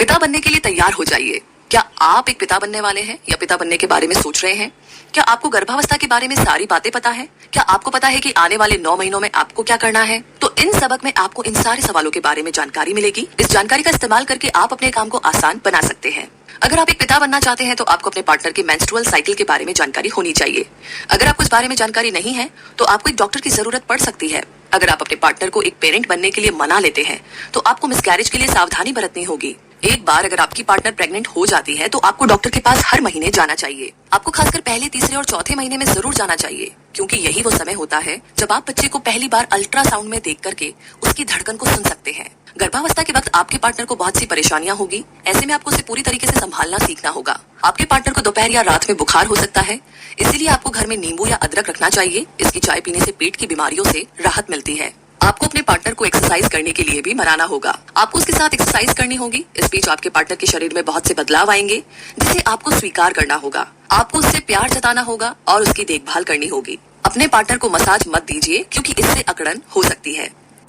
पिता बनने के लिए तैयार हो जाइए। क्या आप एक पिता बनने वाले हैं या पिता बनने के बारे में सोच रहे हैं? क्या आपको गर्भावस्था के बारे में सारी बातें पता है? क्या आपको पता है कि आने वाले 9 महीनों में आपको क्या करना है? तो इन सबक में आपको इन सारे सवालों के बारे में जानकारी मिलेगी। इस जानकारी का इस्तेमाल करके आप अपने काम को आसान बना सकते हैं। अगर आप एक पिता बनना चाहते हैं तो आपको अपने पार्टनर के मेंस्ट्रुअल साइकिल के बारे में जानकारी होनी चाहिए। अगर आपको इस बारे में जानकारी नहीं है तो आपको एक डॉक्टर की जरूरत पड़ सकती है। अगर आप अपने पार्टनर को एक पेरेंट बनने के लिए मना लेते हैं तो आपको मिसकैरेज के लिए सावधानी बरतनी होगी। एक बार अगर आपकी पार्टनर प्रेग्नेंट हो जाती है तो आपको डॉक्टर के पास हर महीने जाना चाहिए। आपको खासकर पहले, तीसरे और चौथे महीने में जरूर जाना चाहिए, क्योंकि यही वो समय होता है जब आप बच्चे को पहली बार अल्ट्रासाउंड में देख करके उसकी धड़कन को सुन सकते हैं। गर्भावस्था के वक्त आपके पार्टनर को बहुत सी परेशानियां होगी। ऐसे में आपको उसे पूरी तरीके से संभालना सीखना होगा। आपके पार्टनर को दोपहर या रात में बुखार हो सकता है, इसीलिए आपको घर में नींबू या अदरक रखना चाहिए। इसकी चाय पीने से पेट की बीमारियों से राहत मिलती है। आपको अपने पार्टनर को एक्सरसाइज करने के लिए भी मनाना होगा। आपको उसके साथ एक्सरसाइज करनी होगी। इस बीच आपके पार्टनर के शरीर में बहुत से बदलाव आएंगे जिसे आपको स्वीकार करना होगा। आपको उससे प्यार जताना होगा और उसकी देखभाल करनी होगी। अपने पार्टनर को मसाज मत दीजिए, क्योंकि इससे अकड़न हो सकती है।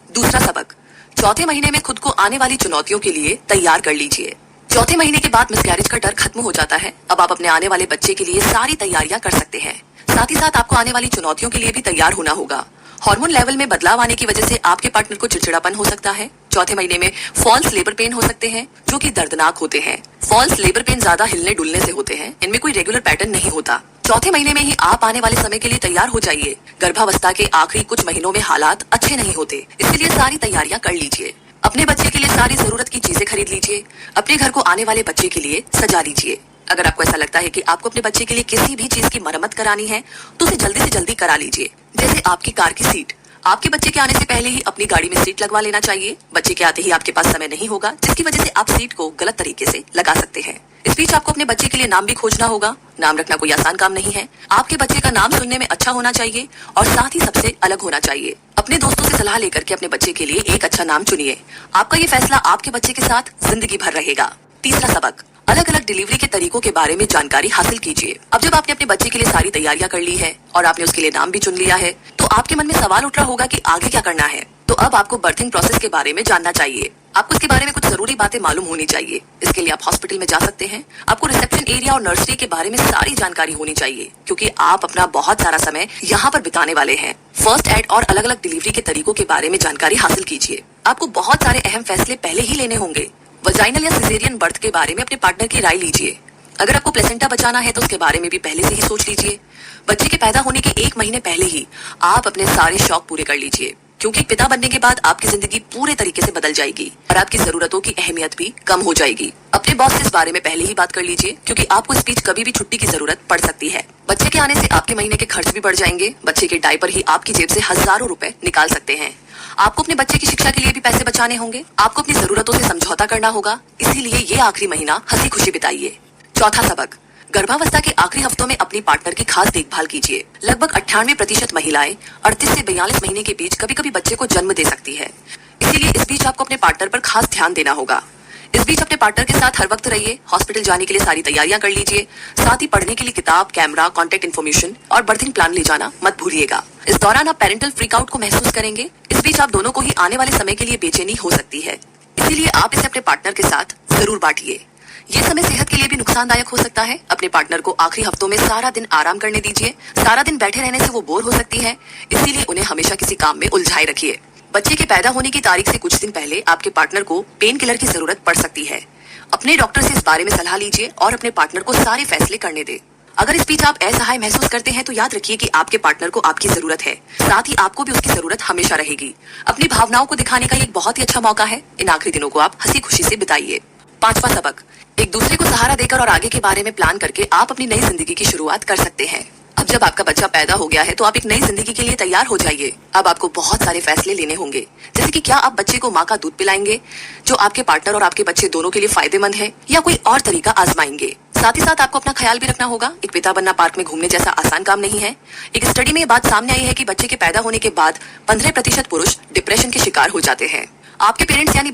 दूसरा सबक, चौथे महीने में खुद को आने वाली चुनौतियों के लिए तैयार कर लीजिए। चौथे महीने के बाद मिसकैरेज का डर खत्म हो जाता है। अब आप अपने आने वाले बच्चे के लिए सारी तैयारियां कर सकते हैं। साथ ही साथ आपको आने वाली चुनौतियों के लिए भी तैयार होना होगा। हार्मोन लेवल में बदलाव आने की वजह से आपके पार्टनर को चिड़चिड़ापन हो सकता है। चौथे महीने में फॉल्स लेबर पेन हो सकते हैं, जो कि दर्दनाक होते हैं। फॉल्स लेबर पेन ज्यादा हिलने डुलने से होते हैं। इनमें कोई रेगुलर पैटर्न नहीं होता। चौथे महीने में ही आप आने वाले समय के लिए तैयार हो जाइए। गर्भावस्था के आखिरी कुछ महीनों में हालात अच्छे नहीं होते, इसलिए सारी तैयारियां कर लीजिए। अपने बच्चे के लिए सारी जरूरत की चीजें खरीद लीजिए। अपने घर को आने वाले बच्चे के लिए सजा लीजिए। अगर आपको ऐसा लगता है कि आपको अपने बच्चे के लिए किसी भी चीज की मरम्मत करानी है तो उसे जल्दी से जल्दी करा लीजिए। जैसे आपकी कार की सीट। आपके बच्चे के आने से पहले ही अपनी गाड़ी में सीट लगवा लेना चाहिए। बच्चे के आते ही आपके पास समय नहीं होगा, जिसकी वजह से आप सीट को गलत तरीके से लगा सकते हैं। इस बीच आपको अपने बच्चे के लिए नाम भी खोजना होगा। नाम रखना कोई आसान काम नहीं है। आपके बच्चे का नाम सुनने में अच्छा होना चाहिए और साथ ही सबसे अलग होना चाहिए। अपने दोस्तों से सलाह लेकर के अपने बच्चे के लिए एक अच्छा नाम चुनिए। आपका ये फैसला आपके बच्चे के साथ जिंदगी भर रहेगा। तीसरा सबक, अलग अलग डिलीवरी के तरीकों के बारे में जानकारी हासिल कीजिए। अब जब आपने अपने बच्चे के लिए सारी तैयारियां कर ली है और आपने उसके लिए नाम भी चुन लिया है, तो आपके मन में सवाल उठ रहा होगा कि आगे क्या करना है। तो अब आपको बर्थिंग प्रोसेस के बारे में जानना चाहिए। आपको इसके बारे में कुछ जरूरी बातें मालूम होनी चाहिए। इसके लिए आप हॉस्पिटल में जा सकते हैं। आपको रिसेप्शन एरिया और नर्सरी के बारे में सारी जानकारी होनी चाहिए, क्योंकि आप अपना बहुत सारा समय यहाँ पर बिताने वाले हैं। फर्स्ट एड और अलग अलग डिलीवरी के तरीकों के बारे में जानकारी हासिल कीजिए। आपको बहुत सारे अहम फैसले पहले ही लेने होंगे। वजाइनल या सिजेरियन बर्थ के बारे में अपने पार्टनर की राय लीजिए। अगर आपको प्लेसेंटा बचाना है तो उसके बारे में भी पहले से ही सोच लीजिए। बच्चे के पैदा होने के 1 महीने पहले ही आप अपने सारे शौक पूरे कर लीजिए, क्योंकि पिता बनने के बाद आपकी जिंदगी पूरे तरीके से बदल जाएगी और आपकी जरूरतों की अहमियत भी कम हो जाएगी। अपने बॉस से इस बारे में पहले ही बात कर लीजिए, क्योंकि आपको इस बीच कभी भी छुट्टी की जरूरत पड़ सकती है। बच्चे के आने से आपके महीने के खर्च भी बढ़ जाएंगे। बच्चे के डायपर ही आपकी जेब से हजारों रुपए निकाल सकते हैं। आपको अपने बच्चे की शिक्षा के लिए भी पैसे बचाने होंगे। आपको अपनी जरूरतों से समझौता करना होगा, इसीलिए ये आखिरी महीना हंसी खुशी बिताइए। चौथा सबक, गर्भावस्था के आखिरी हफ्तों में अपनी पार्टनर की खास देखभाल कीजिए। लगभग 98% महिलाएं 38 से 42 महीने के बीच कभी कभी बच्चे को जन्म दे सकती है। इसीलिए इस बीच आपको अपने पार्टनर पर खास ध्यान देना होगा। इस बीच अपने पार्टनर के साथ हर वक्त रहिए। हॉस्पिटल जाने के लिए सारी तैयारियां कर लीजिए। साथ ही पढ़ने के लिए किताब, कैमरा, कॉन्टेक्ट इन्फॉर्मेशन और बर्थिंग प्लान ले जाना मत भूलिएगा। इस दौरान आप पेरेंटल फ्रीक आउट को महसूस करेंगे। इस बीच आप दोनों को ही आने वाले समय के लिए बेचैनी हो सकती है, इसीलिए आप इसे अपने पार्टनर के साथ जरूर बांटिए। ये समय सेहत के लिए भी नुकसानदायक हो सकता है। अपने पार्टनर को आखिरी हफ्तों में सारा दिन आराम करने दीजिए। सारा दिन बैठे रहने से वो बोर हो सकती है, इसीलिए उन्हें हमेशा किसी काम में उलझाए रखिए। बच्चे के पैदा होने की तारीख से कुछ दिन पहले आपके पार्टनर को पेन किलर की जरूरत पड़ सकती है। अपने डॉक्टर से इस बारे में सलाह लीजिए और अपने पार्टनर को सारे फैसले करने दें। अगर इस बीच आप असहाय महसूस करते हैं तो याद रखिए कि आपके पार्टनर को आपकी जरूरत है, साथ ही आपको भी उसकी जरूरत हमेशा रहेगी। अपनी भावनाओं को दिखाने का एक बहुत ही अच्छा मौका है। इन आखिरी दिनों को आप हंसी खुशी से बिताइए। पांचवा सबक, एक दूसरे को सहारा देकर और आगे के बारे में प्लान करके आप अपनी नई जिंदगी की शुरुआत कर सकते हैं। अब जब आपका बच्चा पैदा हो गया है तो आप एक नई जिंदगी के लिए तैयार हो जाइए। अब आपको बहुत सारे फैसले लेने होंगे, जैसे कि क्या आप बच्चे को माँ का दूध पिलाएंगे, जो आपके पार्टनर और आपके बच्चे दोनों के लिए फायदेमंद है, या कोई और तरीका आजमाएंगे। साथ ही साथ आपको अपना ख्याल भी रखना होगा। एक पिता बनना पार्क में घूमने जैसा आसान काम नहीं है। एक स्टडी में ये बात सामने आई है कि बच्चे के पैदा होने के बाद 15% पुरुष डिप्रेशन के शिकार हो जाते हैं। आपके पेरेंट्स यानी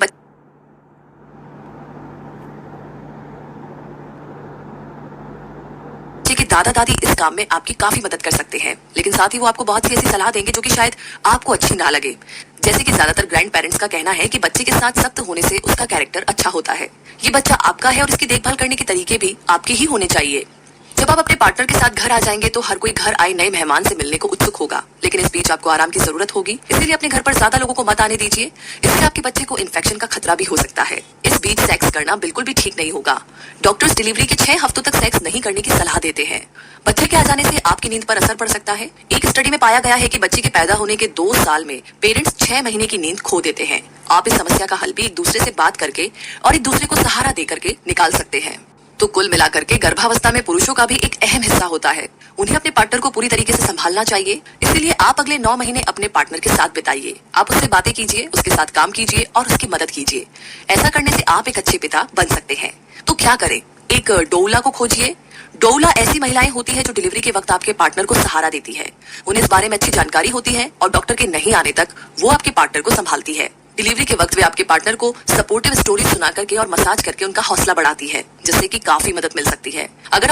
कि दादा दादी इस काम में आपकी काफी मदद कर सकते हैं, लेकिन साथ ही वो आपको बहुत सी ऐसी सलाह देंगे जो कि शायद आपको अच्छी ना लगे। जैसे कि ज्यादातर ग्रैंड पेरेंट्स का कहना है कि बच्चे के साथ सख्त होने से उसका कैरेक्टर अच्छा होता है। ये बच्चा आपका है और इसकी देखभाल करने के तरीके भी आपके ही होने चाहिए। जब आप अपने पार्टनर के साथ घर आ जाएंगे तो हर कोई घर आए नए मेहमान से मिलने को उत्सुक होगा, लेकिन इस बीच आपको आराम की जरूरत होगी। इसीलिए अपने घर पर ज्यादा लोगों को मत आने दीजिए, इससे आपके बच्चे को इन्फेक्शन का खतरा भी हो सकता है। इस बीच सेक्स करना बिल्कुल भी ठीक नहीं होगा। डॉक्टर्स डिलीवरी के 6 हफ्तों तक सेक्स नहीं करने की सलाह देते हैं। बच्चे के आ जाने से आपकी नींद पर असर पड़ सकता है। एक स्टडी में पाया गया है कि बच्चे के पैदा होने के 2 साल में पेरेंट्स 6 महीने की नींद खो देते हैं। आप इस समस्या का हल भी एक दूसरे से बात करके और एक दूसरे को सहारा दे करके निकाल सकते हैं। तो कुल मिलाकर के गर्भावस्था में पुरुषों का भी एक अहम हिस्सा होता है। उन्हें अपने पार्टनर को पूरी तरीके से संभालना चाहिए। इसीलिए आप अगले 9 महीने अपने पार्टनर के साथ बिताइए। आप उससे बातें कीजिए, उसके साथ काम कीजिए और उसकी मदद कीजिए। ऐसा करने से आप एक अच्छे पिता बन सकते हैं। तो क्या करें? एक डोula को खोजिए। डोula ऐसी महिलाएं होती है जो डिलीवरी के वक्त आपके पार्टनर को सहारा देती है। उन्हें इस बारे में अच्छी जानकारी होती है और डॉक्टर के नहीं आने तक वो आपके पार्टनर को संभालती है। डिलीवरी के वक्त वे आपके पार्टनर को सपोर्टिव स्टोरी सुना करके और मसाज करके उनका हौसला बढ़ाती है, जिससे कि काफी मदद मिल सकती है। अगर आप